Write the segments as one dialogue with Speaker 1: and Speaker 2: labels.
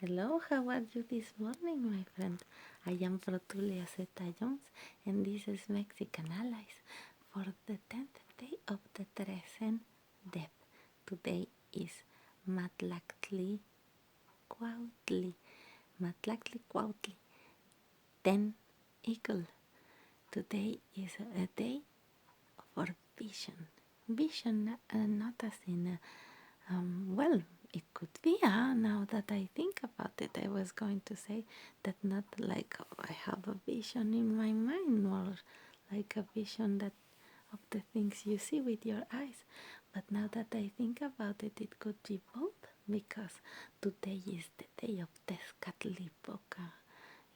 Speaker 1: Hello, how are you this morning, my friend? I am Protulia Xeta-Llouns, and this is Mexican Allies for the 10th day of the Trezene death. Today is Matlactli, Cuauhtli, Matlactli, Cuauhtli, 10 eagle. Today is a day for vision. Vision, not as in well, it could be, now that I think about it. I was going to say that not like I have a vision in my mind, more like a vision that of the things you see with your eyes. But now that I think about it, it could be both, because today is the day of Tezcatli.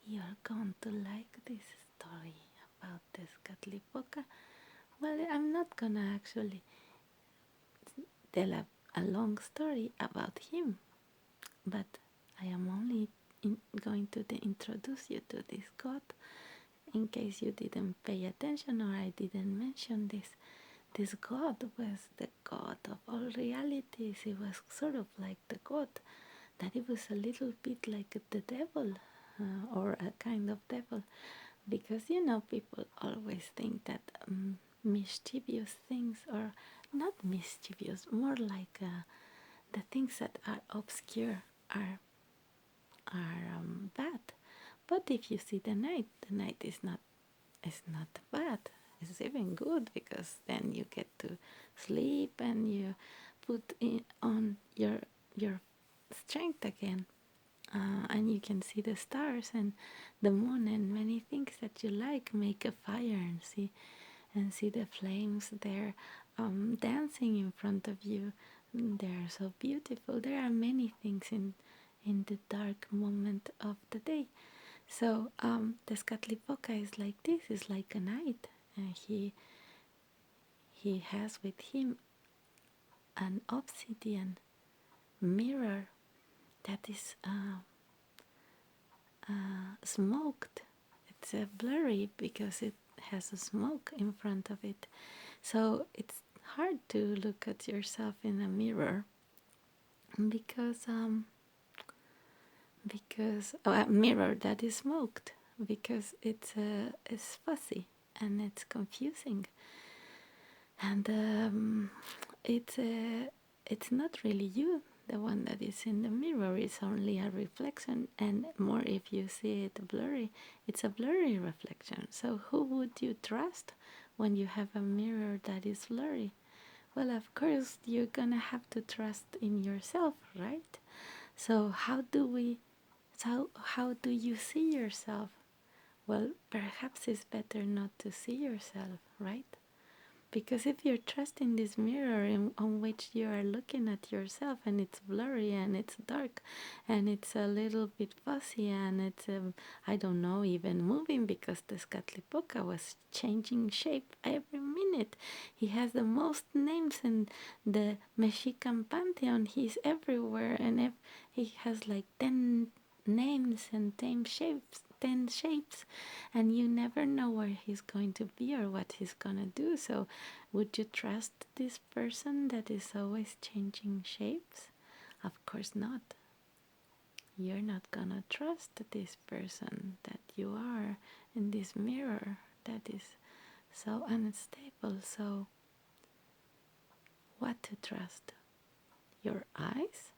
Speaker 1: You're going to like this story about Tezcatli. Well, I'm not gonna actually tell a long story about him, but I am only going to introduce you to this god in case you didn't pay attention or I didn't mention this. This god was the god of all realities. He was sort of like the god, that it was a little bit like the devil, or a kind of devil, because people always think that mischievous things, or not mischievous, more like the things that are obscure are bad. But if you see the night is not bad. It's even good, because then you get to sleep and you put on your strength again, and you can see the stars and the moon and many things that you like. Make a fire and see the flames there, dancing in front of you. They're so beautiful. There are many things in the dark moment of the day. So Tezcatlipoca is like this. Is like a knight, and he has with him an obsidian mirror that is smoked. It's blurry because it has a smoke in front of it. So it's hard to look at yourself in a mirror, because a mirror that is smoked, because it's fuzzy and it's confusing, and it's not really you. The one that is in the mirror is only a reflection, and more if you see it blurry, it's a blurry reflection. So who would you trust when you have a mirror that is blurry? Well, of course, you're gonna have to trust in yourself, right? So how do you see yourself? Well, perhaps it's better not to see yourself, right? Because if you're trusting this mirror on which you are looking at yourself, and it's blurry and it's dark and it's a little bit fuzzy and it's, I don't know, even moving, because the Tezcatlipoca was changing shape every minute. He has the most names in the Mexican pantheon. He's everywhere, and he has like 10 names and 10 shapes, and you never know where he's going to be or what he's gonna do. So would you trust this person that is always changing shapes? Of course not. You're not gonna trust this person that you are in this mirror that is so unstable. So what to trust? Your eyes?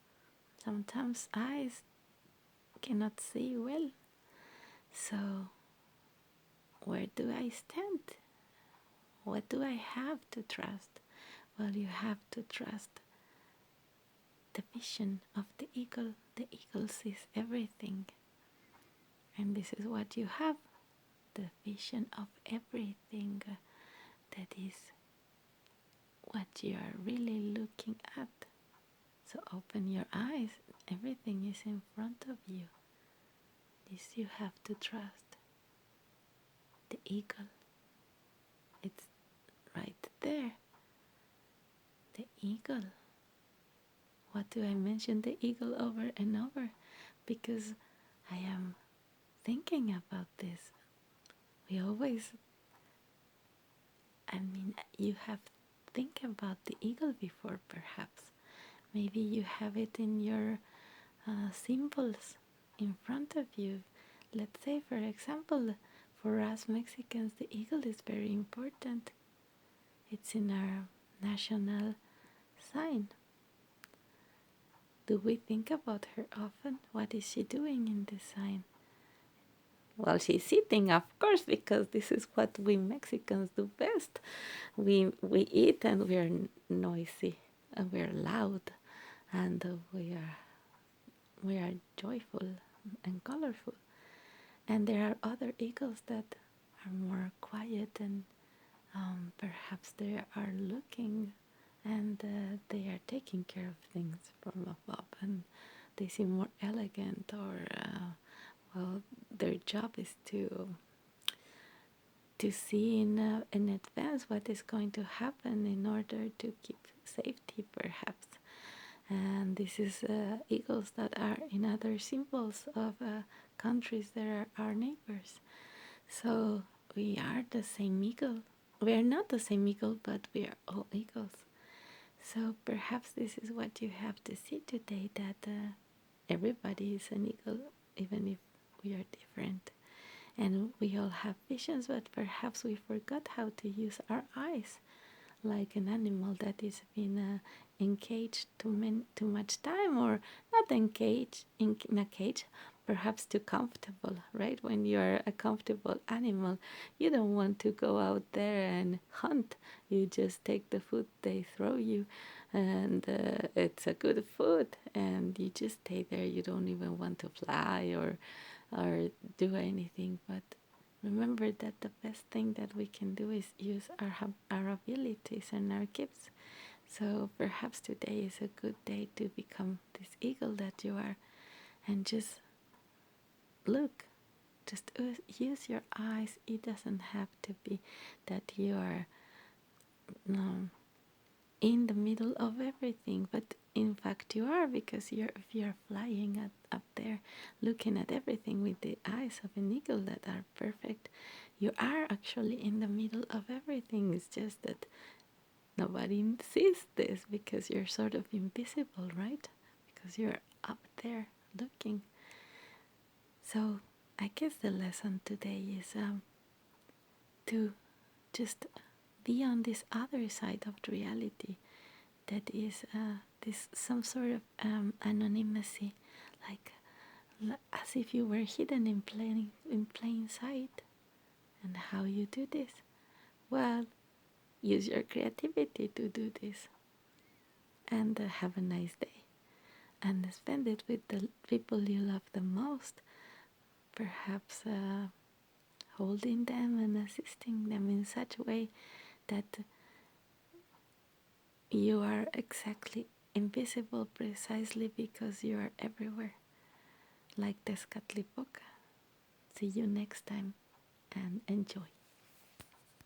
Speaker 1: Sometimes eyes cannot see well. So where do I stand? What do I have to trust? Well, you have to trust the vision of the eagle. The eagle sees everything. And this is what you have, the vision of everything. That is what you are really looking at. So open your eyes. Everything is in front of you. This you have to trust. The eagle. It's right there. The eagle. What do I mention the eagle over and over? Because I am thinking about this. We always, you have think about the eagle before, perhaps. Maybe you have it in your symbols in front of you. Let's say, for example, for us Mexicans, the eagle is very important. It's in our national sign. Do we think about her often? What is she doing in this sign? Well, she's sitting, of course, because this is what we Mexicans do best. We eat and we're noisy and we're loud and we are joyful and colorful. And there are other eagles that are more quiet and perhaps they are looking and they are taking care of things from above and they seem more elegant or well, their job is to see in advance what is going to happen in order to keep safety perhaps. And this is eagles that are in other symbols of countries that are our neighbors. So we are the same eagle. We are not the same eagle, but we are all eagles. So perhaps this is what you have to see today, that everybody is an eagle, even if we are different. And we all have visions, but perhaps we forgot how to use our eyes, like an animal that is been encaged too much time, or not encaged in a cage, perhaps too comfortable, right? When you're a comfortable animal, you don't want to go out there and hunt. You just take the food they throw you, and it's a good food, and you just stay there. You don't even want to fly or do anything, but remember that the best thing that we can do is use our abilities and our gifts. So perhaps today is a good day to become this eagle that you are, and just look, just use your eyes. It doesn't have to be that you are in the middle of everything, but in fact you are, because if you're flying up there looking at everything with the eyes of an eagle that are perfect, you are actually in the middle of everything. It's just that nobody sees this because you're sort of invisible, right? Because you're up there looking. So I guess the lesson today is to just be on this other side of reality, that is this some sort of anonymity, like as if you were hidden in plain sight. And how you do this? Well, use your creativity to do this, and have a nice day, and spend it with the people you love the most, perhaps holding them and assisting them in such a way that you are exactly invisible, precisely because you are everywhere, like Tezcatlipoca. See you next time and enjoy.